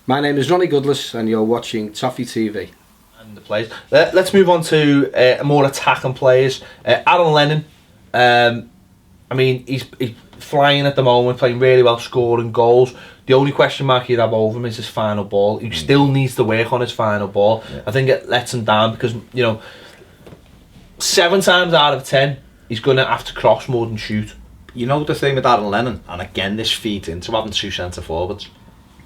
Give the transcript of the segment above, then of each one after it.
My name is Ronnie Goodless and you're watching Toffee TV. And the players. Let's move on to more attacking players. Aaron Lennon. I mean, he's flying at the moment, playing really well, scoring goals. The only question mark he'd have over him is his final ball. He still needs to work on his final ball. Yeah. I think it lets him down because, 7 times out of 10, he's going to have to cross more than shoot. You know the thing with Aaron Lennon, and again this feeds into having 2 centre forwards.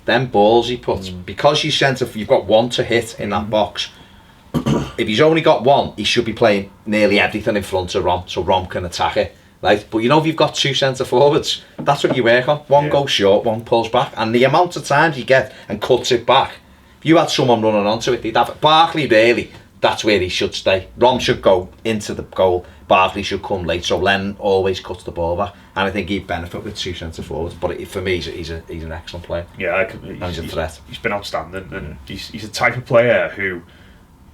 Them balls he puts, because you've got one to hit in that box. If he's only got one, he should be playing nearly everything in front of Rom, so Rom can attack it. Right? But if you've got 2 centre forwards, that's what you work on. One goes short, one pulls back, and the amount of times you get and cuts it back. If you had someone running onto it, they'd have it. Barkley, really, that's where he should stay. Rom should go into the goal. Barkley should come late, so Lennon always cuts the ball back, and I think he'd benefit with 2 centre forwards. But for me, he's an excellent player. Yeah, he's a threat. He's been outstanding, and he's a type of player who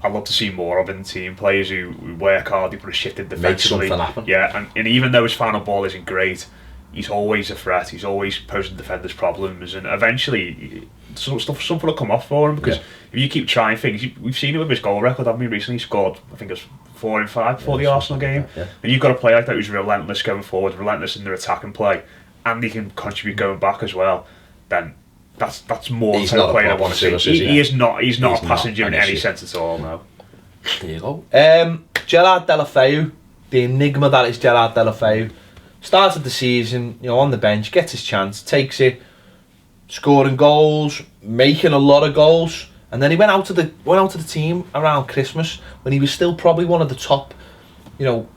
I'd love to see more of in the team. Players who work hard, who put a shift in defensively. Make something happen. Yeah, and even though his final ball isn't great, he's always a threat. He's always posing defenders problems, and eventually something will come off for him, because if you keep trying things, we've seen it with his goal record, haven't we? Recently he scored, I think it was 4 in 5 before the Arsenal game. Yeah. And you've got a player like that who's relentless going forward, relentless in their attacking play, and he can contribute going back as well. Then that's more he's the not player I want to see. He's not a passenger in any sense at all. No. There you go. Gerard Deulofeu, the enigma that is Gerard Deulofeu, started the season, on the bench, gets his chance, takes it, scoring goals, making a lot of goals, and then he went out to the team around Christmas when he was still probably one of the top, goal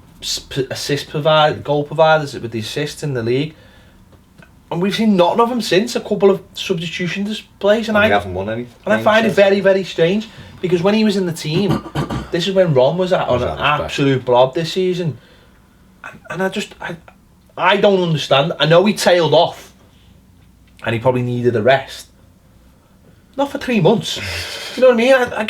providers with the assists in the league. And we've seen nothing of him since. A couple of substitution displays, and we haven't won any. And I find it very, very strange, because when he was in the team, this is when Ron was on an absolute blob this season, and I don't understand. I know he tailed off, and he probably needed a rest. Not for 3 months. You know what I mean? I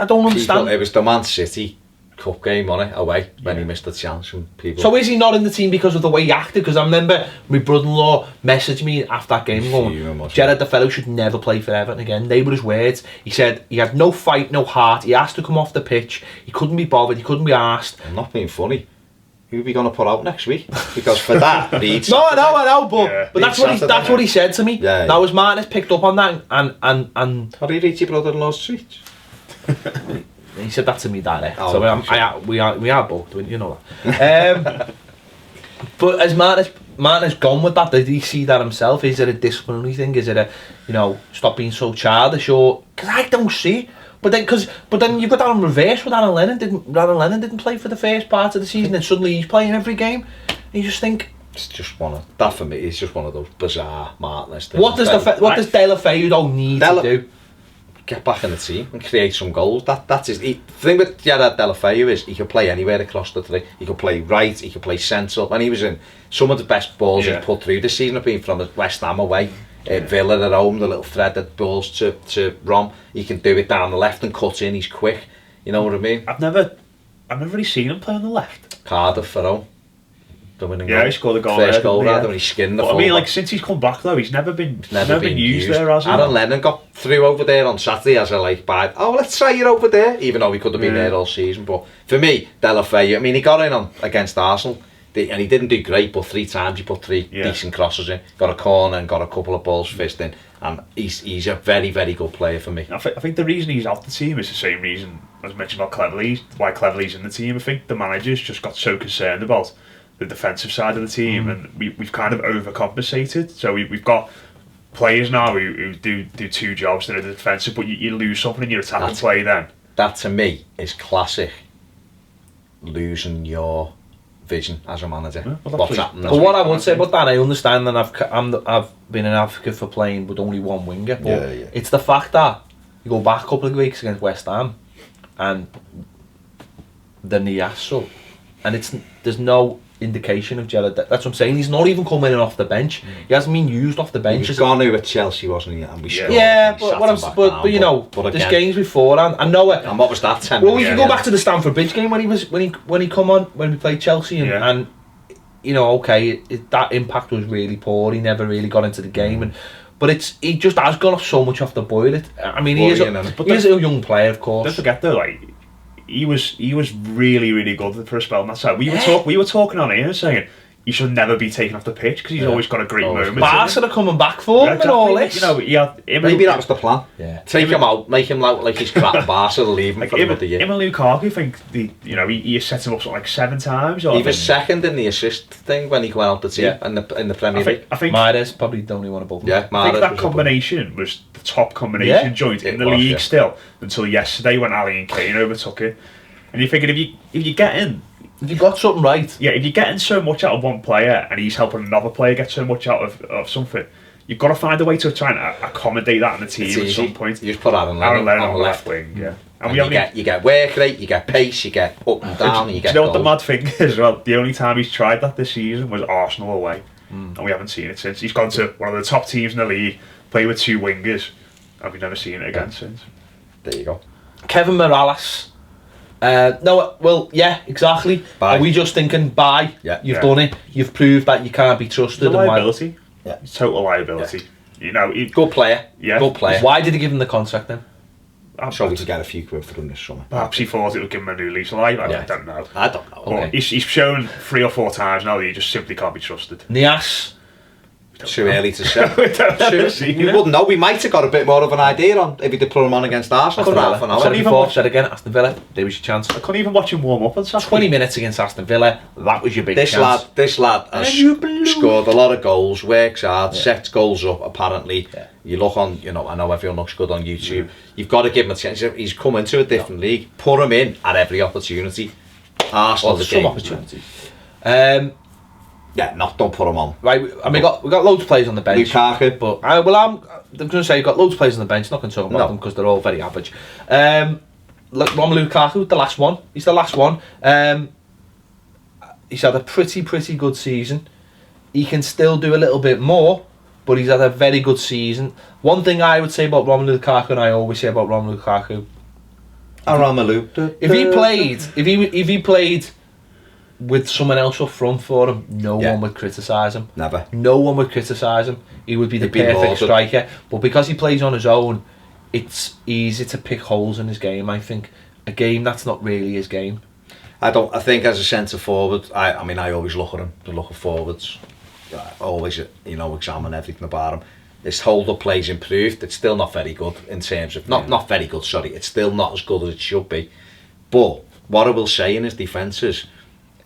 don't understand. It was the Man City Cup game on it away when he missed the chance from people. So is he not in the team because of the way he acted? Because I remember my brother-in-law messaged me after that game going, Gerard Deulofeu should never play for Everton again. They were his words. He said he had no fight, no heart. He asked to come off the pitch. He couldn't be bothered. He couldn't be asked. I'm not being funny. Who are we going to put out next week? Because for that, no, I know, but that's what he said to me. Yeah. Now, as Martin has picked up on that, and how do you reach your brother-in-law's street? He said that to me direct. So we are both, you know that. But as Martin has gone with that, did he see that himself? Is it a disciplinary thing? Is it a stop being so childish? Or because I don't see it. But then you've got that in reverse with Aaron Lennon. Aaron Lennon didn't play for the first part of the season, and suddenly he's playing every game. And you just think it's just that for me. It's just one of those bizarre Martinist things. What does Deulofeu need to do? Get back in the team and create some goals. That's his. The thing with Gerard Deulofeu is he could play anywhere across the 3. He could play right, he could play central, and he was in some of the best balls he's put through this season have been from the West Ham away. Villa at home, the little threaded balls to Rom. He can do it down the left and cut in. He's quick. You know what I mean? I've never really seen him play on the left. Cardiff for home. He scored a goal. First goal when he skinned the full. I mean, since he's come back though, he's never been used there, has he? Aaron Lennon got through over there on Saturday as let's try you over there, even though he could have been there all season. But for me, Deulofeu, I mean, he got in on against Arsenal, and he didn't do great, but 3 times he put 3 decent crosses in, got a corner and got a couple of balls fist in, and he's a very, very good player for me. I think the reason he's out the team is the same reason as mentioned about Cleverley, why Cleverley's in the team. I think the manager's just got so concerned about the defensive side of the team, and we've kind of overcompensated. So we've got players now who do 2 jobs that are defensive, but you lose something in your attacking play then. That to me is classic losing your vision as a manager. What's happening? But what I would say about that, I understand, and I've been an advocate for playing with only one winger, but it's the fact that you go back a couple of weeks against West Ham and the Niasso, and there's no indication of Gerard. That's what I'm saying. He's not even coming in off the bench. He hasn't been used off the bench. He's gone over at Chelsea, wasn't he? And we scored. But there's games beforehand. I know it. And what was that? 10 well, we can go back to the Stamford Bridge game when he come on when we played Chelsea and that impact was really poor. He never really got into the game, But he just has got so much off the boil. I mean, he is a young player, of course. Don't forget though, like he was really, really good for a spell on that side. We were talking on here saying he should never be taken off the pitch because he's always got a great moment. Barca are coming back for him and all this. You know, maybe that was the plan. Yeah. Take him out, make him look like he's crap Barca, leave him for another year. Him and Lukaku, I think he set him up like 7 times. He was second in the assist thing when he went out the team in the Premier League. I think Mahrez probably the only one above him. Yeah, I think that combination was the top combination joint in the league still until yesterday when Ali and Kane overtook it. And you're thinking if you get in. If you got something right. Yeah, if you're getting so much out of one player and he's helping another player get so much out of something, you've got to find a way to try and accommodate that in the team at some point. You just put Aaron Lennon on the left wing. Yeah. And you get work rate, you get pace, you get up and down, and you get Do you know what the mad thing is as well? The only time he's tried that this season was Arsenal away. And we haven't seen it since. He's gone to one of the top teams in the league, played with 2 wingers, and we've never seen it again since. There you go. Kevin Morales. Exactly. Bye. Are we just thinking, bye, you've done it, you've proved that you can't be trusted. It's a liability. It's total liability. Yeah. You know, good player. Yeah. Good player. Why did he give him the contract then? I'm sure we could get a few quid for him this summer. Perhaps he thought it would give him a new lease of life. I don't know. I don't know. Okay. He's shown 3 or 4 times now that he just simply can't be trusted. Nias. Too early to say. We wouldn't know. We might have got a bit more of an idea on if he did put him on against Arsenal for half an hour. Said it before, said again, Aston Villa, there was your chance. I couldn't even watch him warm up on Saturday. 20 minutes against Aston Villa, that was your big chance. This lad has scored a lot of goals, works hard, sets goals up apparently. Yeah. You look on, I know everyone looks good on YouTube. You've got to give him a chance. He's come into a different league. Put him in at every opportunity. Arsenal the game. Some opportunity. Don't put him on. Right, and we got loads of players on the bench. Lukaku. But I'm going to say you've got loads of players on the bench. Not going to talk about them because they're all very average. Romelu Lukaku, the last one. He's the last one. He's had a pretty good season. He can still do a little bit more, but he's had a very good season. One thing I would say about Romelu Lukaku, and I always say about Romelu Lukaku, if he played with someone else up front for him, no one would criticise him. Never. No one would criticise him. He would be the perfect striker. But because he plays on his own, it's easy to pick holes in his game, I think. A game that's not really his game. I think as a centre forward, I always look at him, to look at forwards. I always, examine everything about him. His hold-up play's improved. It's still not very good in terms of... Not very good, sorry. It's still not as good as it should be. But what I will say in his defence is,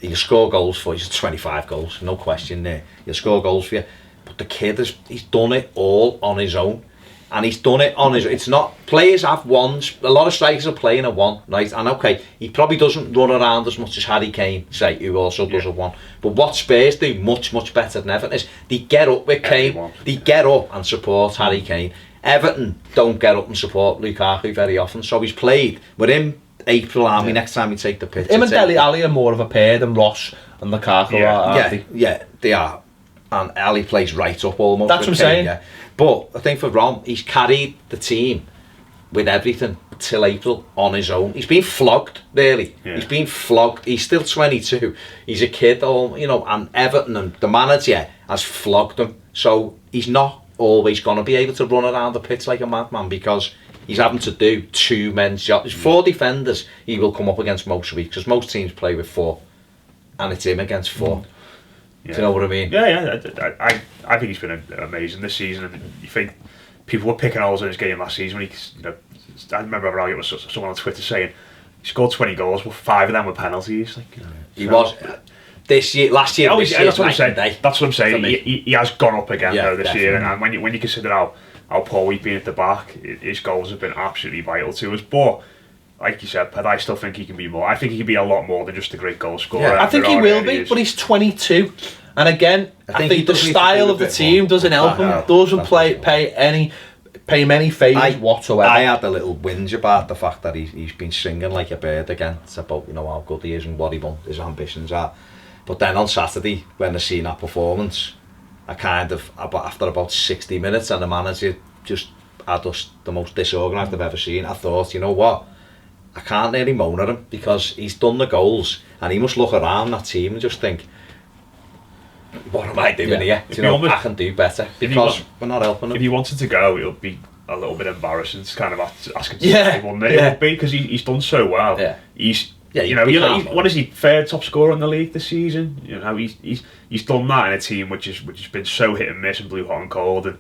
he'll score goals for you. He's 25 goals, no question there. He'll score goals for you. But the kid, he's done it all on his own. And he's done it on his own. It's not... Players have ones. A lot of strikers are playing a one, right? And okay, he probably doesn't run around as much as Harry Kane, say, who also does a one. But what Spurs do much better than Everton is they get up with Kane. They get up and support Harry Kane. Everton don't get up and support Lukaku very often. So he's played with him... April Army next time you take the pitch. Him and Dele Alli are more of a pair than Ross and Lukaku are. Yeah, they are. And Ali plays right up almost. That's what I'm saying. Yeah. But I think for Rom, he's carried the team with everything till April on his own. He's been flogged, really. Yeah. He's been flogged. He's still 22. He's a kid, and Everton and the manager has flogged him. So he's not always going to be able to run around the pitch like a madman because he's having to do 2 men's jobs. 4 defenders he will come up against most weeks because most teams play with 4 and it's him against 4. Do you know what I mean? Yeah. I think he's been amazing this season. And you think people were picking holes in his game last season when I remember a argument with someone on Twitter saying he scored 20 goals, but 5 of them were penalties. He was this year, last year. That's what I'm saying. That's what I'm saying. He has gone up again though this year, and when you consider how poor we've been at the back, his goals have been absolutely vital to us. But like you said, Ped, I still think he can be more. I think he can be a lot more than just a great goal scorer. Yeah, I think he will be, but he's 22, and again, I think the style of the team doesn't help him. Doesn't pay him any favours whatsoever. I had a little whinge about the fact that he's been singing like a bird again. It's about how good he is and what his ambitions are. But then on Saturday, when I seen that performance, I after about 60 minutes and the manager just had us the most disorganised I've ever seen, I thought, you know what, I can't really moan at him because he's done the goals and he must look around that team and just think, what am I doing here? Do If you know, you want- I can do better you because want- we're not helping If him. he wanted to go, it would be a little bit embarrassing to kind of ask him to Yeah, stay, wouldn't it? yeah. It would be, because he's done so well. Yeah. Yeah, You know, you he's, can't- what is he? Third top scorer in the league this season. You know, he's done that in a team which has been so hit and miss and blue hot and cold. And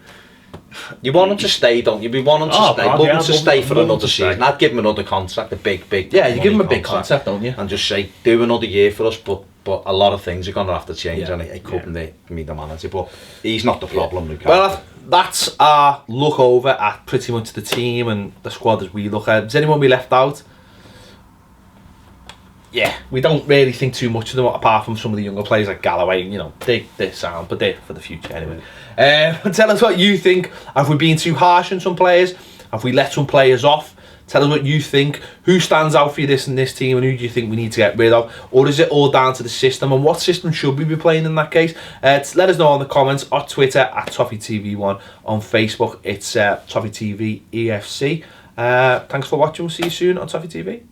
You want him to stay, don't you? We want him to Oh, stay. God, Love yeah, him to I'd stay love- for love him another to stay. season. I'd give him another contract, a big Yeah, you give him a money big contract, don't you? and just say, do another year for us, but a lot of things are going to have to change, Yeah. and he couldn't be the manager, but he's not the problem, Luke. Well, that's our look over at pretty much the team and the squad as we look at. Is anyone we left out? Yeah, we don't really think too much of them apart from some of the younger players like Galloway. You know, they're sound, but they're for the future anyway. Tell us what you think. Have we been too harsh on some players? Have we let some players off? Tell us what you think. Who stands out for you in this team, and who do you think we need to get rid of? Or is it all down to the system? And what system should we be playing in that case? Let us know in the comments or Twitter at Toffee TV1. On Facebook, it's Toffee TV EFC. Thanks for watching. We'll see you soon on Toffee TV.